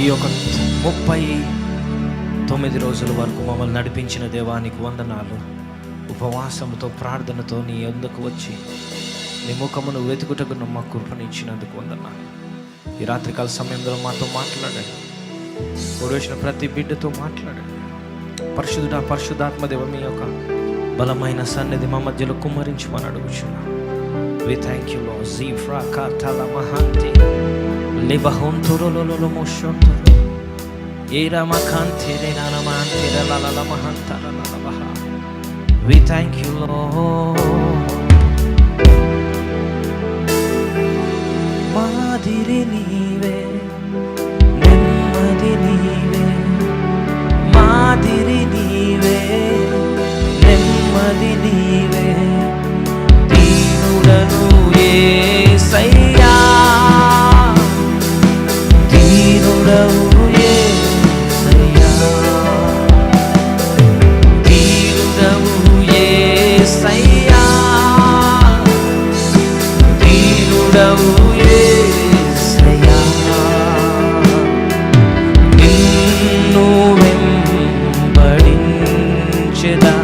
ఈ యొక్క 39 రోజుల వరకు మమ్మల్ని నడిపించిన దేవానికి వందనాలు. ఉపవాసముతో ప్రార్థనతో నీ యొద్దకు వచ్చి నీ ముఖమును వెతుకుటకు మా కృపనిచ్చినందుకు వందనాలు. ఈ రాత్రికాల సమయంలో మాతో మాట్లాడండి. వచ్చిన ప్రతి బిడ్డతో మాట్లాడండి. పరిశుద్ధాత్మ దేవ మీ యొక్క బలమైన సన్నిధి మా మధ్యలో కుమ్మరించమని అడుగుచున్నాం. We thank you, Lord. Zifra katala mahante lebahontorolo moshontor era makante rena mante la la mahanta la la baha. We thank you, Lord. Madiri nive nemmadi nive, madiri nive nemmadi nive, దీనుడను యేసయ్యా, దీనుడవు యేసయ్యా, దీనుడవు యేసయ్యా, దీనుడవు యేసయ్యా. నిన్ను వెంబడించెదా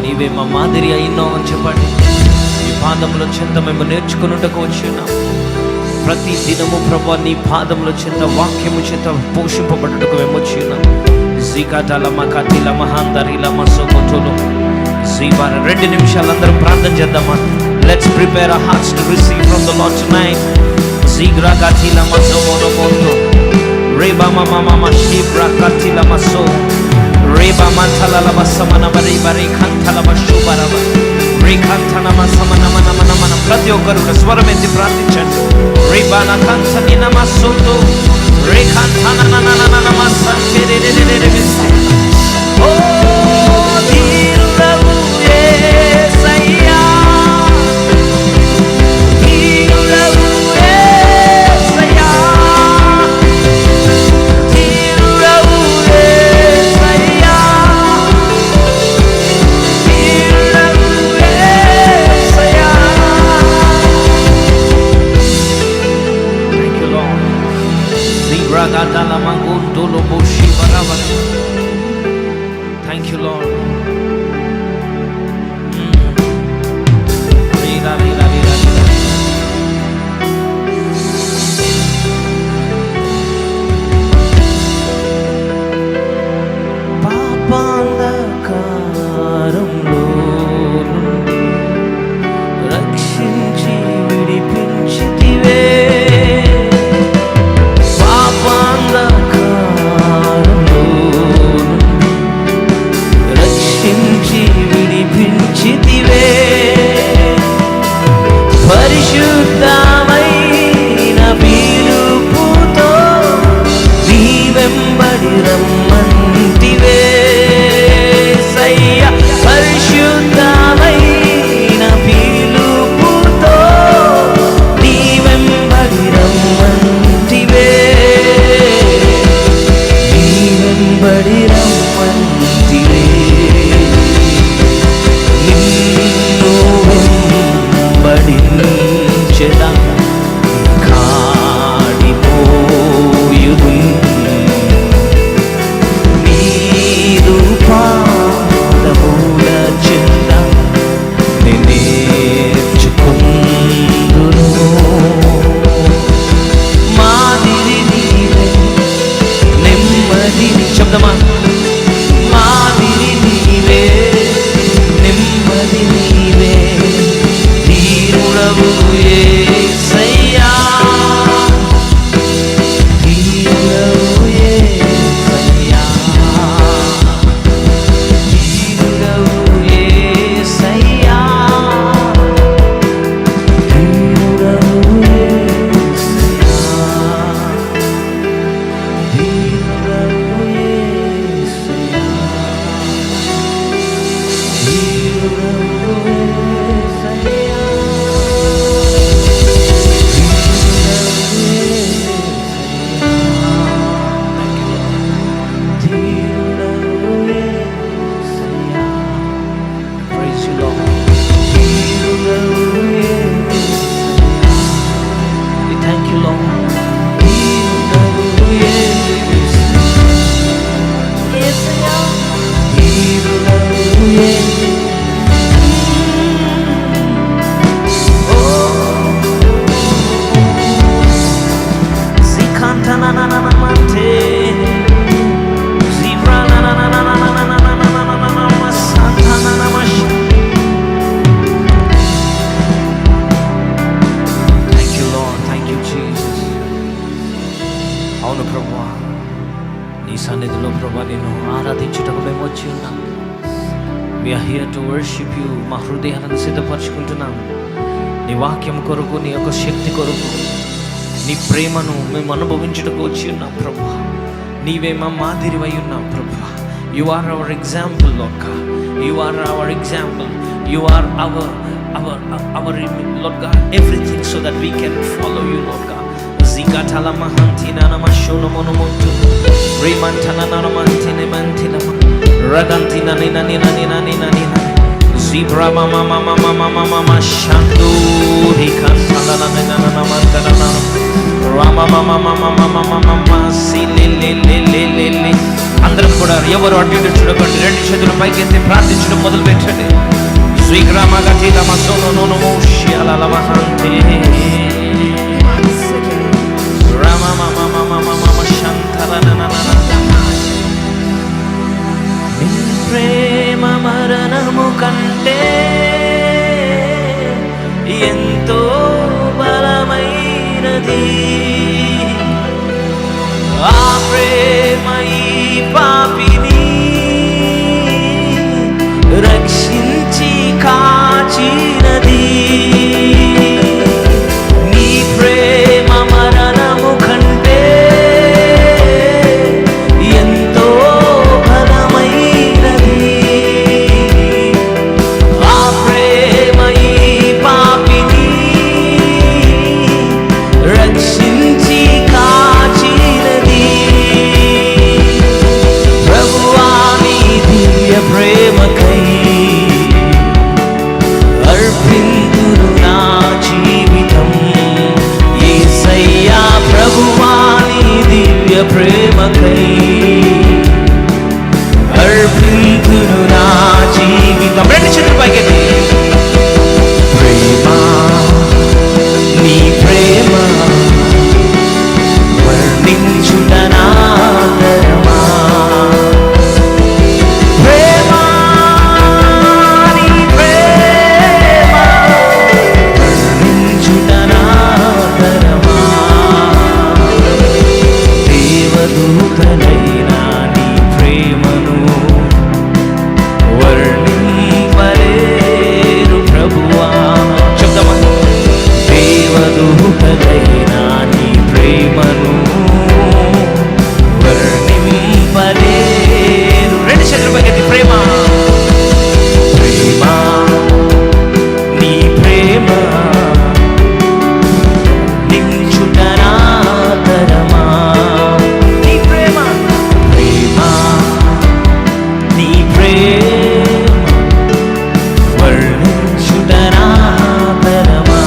నీవే మా మాదిరి అయినావు అని చెప్పండి. ఈ పాదముల చెంత మేము నేర్చుకున్నట్టుకు వచ్చినాం. ప్రతి దినము ప్రభా నీ పాదముల చెంత వాక్యము చేత పోషింపబడుటకు మేము వచ్చినాం. జీకాతల మకాతిల మహాందరిల మసోకొతులు జీవార 2 నిమిషాలు అందరం ప్రార్థన చేద్దామా. Let's prepare our hearts to receive from the Lord tonight. Zigra gatila maso mono mondo. Reba mama mama shibra katila maso. Reba mantala la basamana bari bari kantala bashubara. Re kantana masamana mana mana mana. ప్రతి ఒక్కరు స్వరమెత్తి ప్రార్థించండి. Reba na kantanina masondo. Re kantana na na na na masante de de de de de. Oh, Diru Yesaya. Thank you, Lord. We are here to worship you. మా హృదయాలను సిద్ధపరచుకుంటున్నాం నీ వాక్యం కొరకు, నీ యొక్క శక్తి కొరకు, నీ ప్రేమను మేము అనుభవించుటకు వచ్చి ఉన్నాం ప్రభువా. నీవే మా మాదిరివై ఉన్నాం ప్రభువా. You are our example, Lord God. You are our example. You are our Lord God, everything, so that we can follow you, Lord God. Zikatala mahantina namashono monomontu remantana namantina mantina ragantina nina nina nina nina nina zibra mama mama mama mama mama shandu hikantala nina nina mantana nana rama mama mama mama mama silililililili. అందరం కూడా ఎవరు అటు ఇటు చూడకండి, రెండు చేతులు పైకెత్తి ప్రార్థించడం మొదలు పెట్టండి. శ్రీగ్రామగతిల మసోను నోను శియాల Mohanty Rama mama mama mama shantara na na na na. Ni prema maranamu kante ఆ ప్రేమ ఈ పాపిని రక్షించి కాచినది. నీ ప్రేమ మరణము కంటే ఎంతో బలమైనది. ఆ ప్రేమ ఈ పాపిని రక్షించి కాచినది. ప్రభువా నీ దివ్య ప్రేమకై అర్పింతును నా జీవితం. యేసయ్యా ప్రభువా నీ దివ్య ప్రేమకై అర్పింతును నా జీవితం. రెండు చేతులు పైకెత్తి. ప్రేమ నీ ప్రేమ వర్ణించుట నా తరమా. ప్రేమ నీ ప్రేమ వర్ణించుట నా తరమా. దేవదూతలైనా నీ ప్రేమను వర్ణింపలేరు ప్రభువా. చెప్తామా? దేవదూతలైనా నీ ప్రేమను వర్ణింపలేరు. రెండు చేతులు పైకెత్తి. ప్రేమ ప్రేమ నీ ప్రేమ నించుట నా తరమా. నీ ప్రేమ ప్రేమ నీ ప్రేమ వర్ణించుట నా తరమా.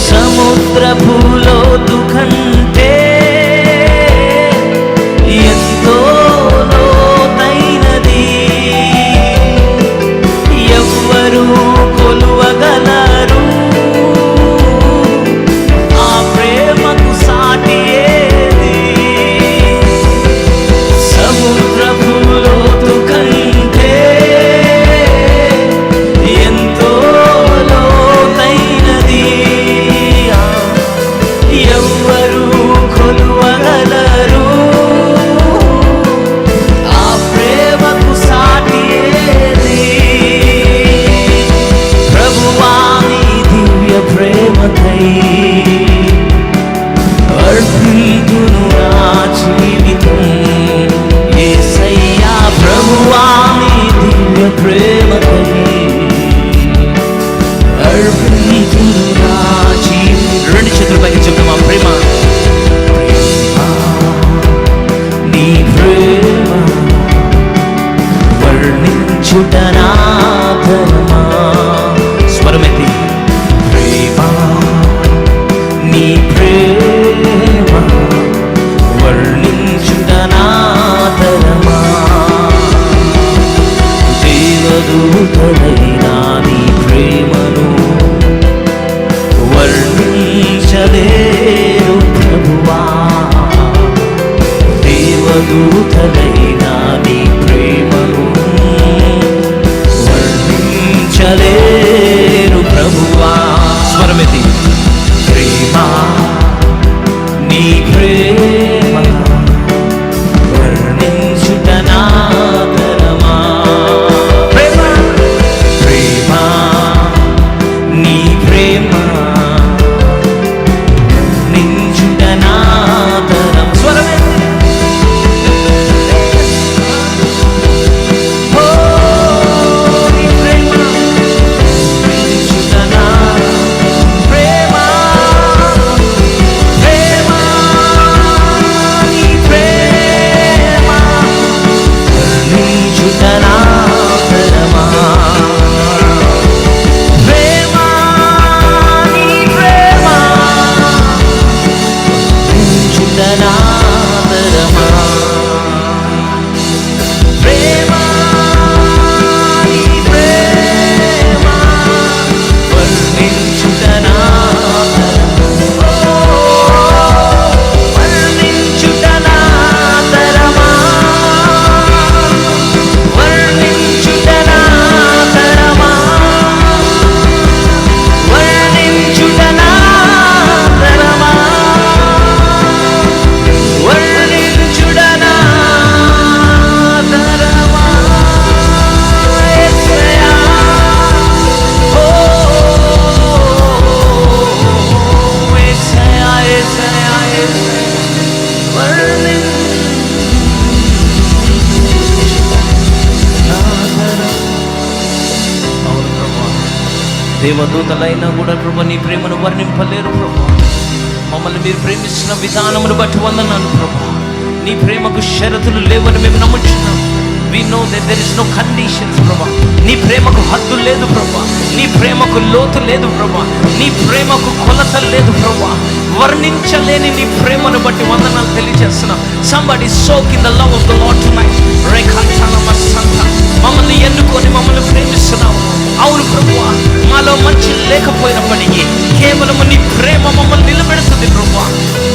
సముద్రపు లోతు కంటే ఎంతో లోతైనది. ఎవ్వరు కొలువగలరు ఆ ప్రేమకు సాటి ఏది. సముద్రపు లోతు కంటే ఎంతో లోతైనది. ఎవ్వరు కొలువగలరు ఆ ప్రేమకు సాటి ఏది. ప్రభువా నీ దివ్య ప్రేమకై అర్పింతును నా జీవితం. యేసయ్యా ప్రభువా నీ దివ్య ప్రేమకై అర్పింతును నా జీవితం. రెండు చేతుల పైకి చెప్తామా? ప్రేమ ప్రేమ నీ ప్రేమ వర్ణించుట నా ధర్మా. స్వరమెత్తి. ప్రేమ నీ ప్రేమ వర్ణించుట నా ధర్మా. దేవదూతలైనా నీ ప్రేమను వర్ణించలేరు ప్రభువా. దేవదూతలైనా నీ ప్రేమను వర్ణించలేరు ప్రభువా. స్వరమెత్తి. ప్రేమ నీ ప్రేమ వర్ణించుట నా తరమా. ప్రేమ ప్రేమ నీ ప్రేమ వర్ణించుట నా తరమా. స్వరమెత్తి. ఓ నీ ప్రేమ వర్ణించుట నా ప్రేమ. ప్రేమ నీ ప్రేమ వర్ణించుట నా తరమా. ప్రేమ దేవదూతలైనా కూడా ప్రభా నీ ప్రేమను వర్ణింపలేరు ప్రభా. మమ్మల్ని మీరు ప్రేమిస్తున్న విధానమును బట్టి వందనాలు ప్రభా. నీ ప్రేమకు షరతులు లేవని మేము నమ్ముచున్నాం. We know that there is no conditions ప్రభా. నీ ప్రేమకు హద్దు లేదు ప్రభా. నీ ప్రేమకు లోతు లేదు ప్రభా. నీ ప్రేమకు కొలత లేదు ప్రభా. వర్ణించలేని నీ ప్రేమను బట్టి వందనాలు తెలియజేస్తున్నాం. Somebody soak in the love of the Lord tonight. మమ్మల్ని ఎన్నుకొని మమ్మల్ని ప్రేమిస్తున్నావు. అవును ప్రభువా, మాలో మంచి లేకపోయినప్పటికీ కేవలము నీ ప్రేమ మమ్మల్ని నిలబెడుతుంది ప్రభువా.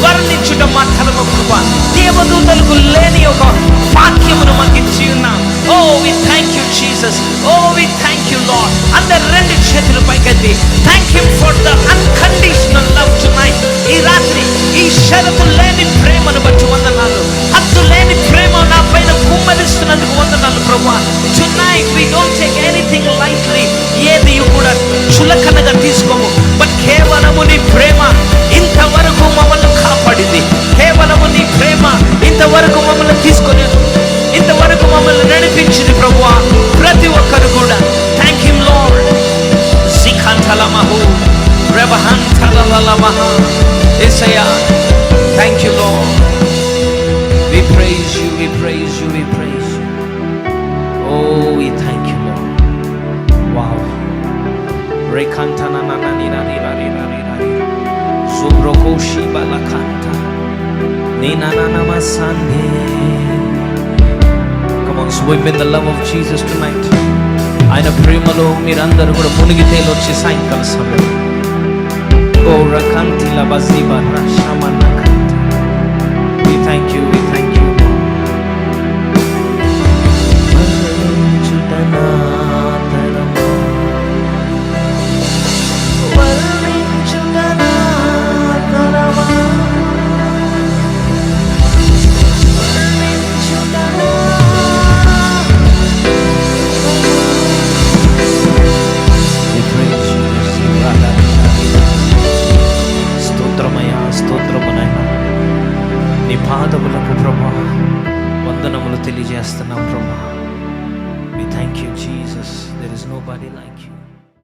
వర్ణించుట మా తరము ప్రభువా. దేవదూతలకు లేని ఒక వాక్యమును మాకు ఇచ్చి ఉన్నాం. Oh we thank you Jesus. Oh we thank you Lord. అందరు రెండు చేతులు పైకెత్తి thank him for the unconditional love tonight. ఈ రాత్రి ఈ షరతు లేని ప్రేమను బట్టి వందనాలు. హద్దు లేని ప్రేమ నా పైన కుమ్మరిస్తున్నందుకు వందనాలు ప్రభువా. Tonight we don't take anything lightly. ఏది కూడా చులకనగా తీసుకోము. బట్ కేవలము నీ ప్రేమ ఇంతవరకు మమ్మల్ని కాపాడింది. కేవలము నీ ప్రేమ ఇంతవరకు మమ్మల్ని తీసుకొని ఇంతవరకు మమ్మల్ని నడిపించింది ప్రభువా. ప్రతి ఒక్కరు కూడా థ్యాంక్ హిమ్ లార్డ్. సిఖంతలమహు రెబహంతలలమహ యేసయ్యా thank you Lord. We praise you, we praise you, we praise you. Oh, we thank you, Lord. Wow. Rekantana na na ni na ni na ni na ni na ni. Subrokoshi balakanta. Ni na na na masande. Come on, swim in the love of Jesus tonight. ఆయన ప్రేమలో మీరందరూ కూడా మునిగి తేలొచ్చి సాయంకాల సమయం. ఓ రకంతిల బజిబా రషమన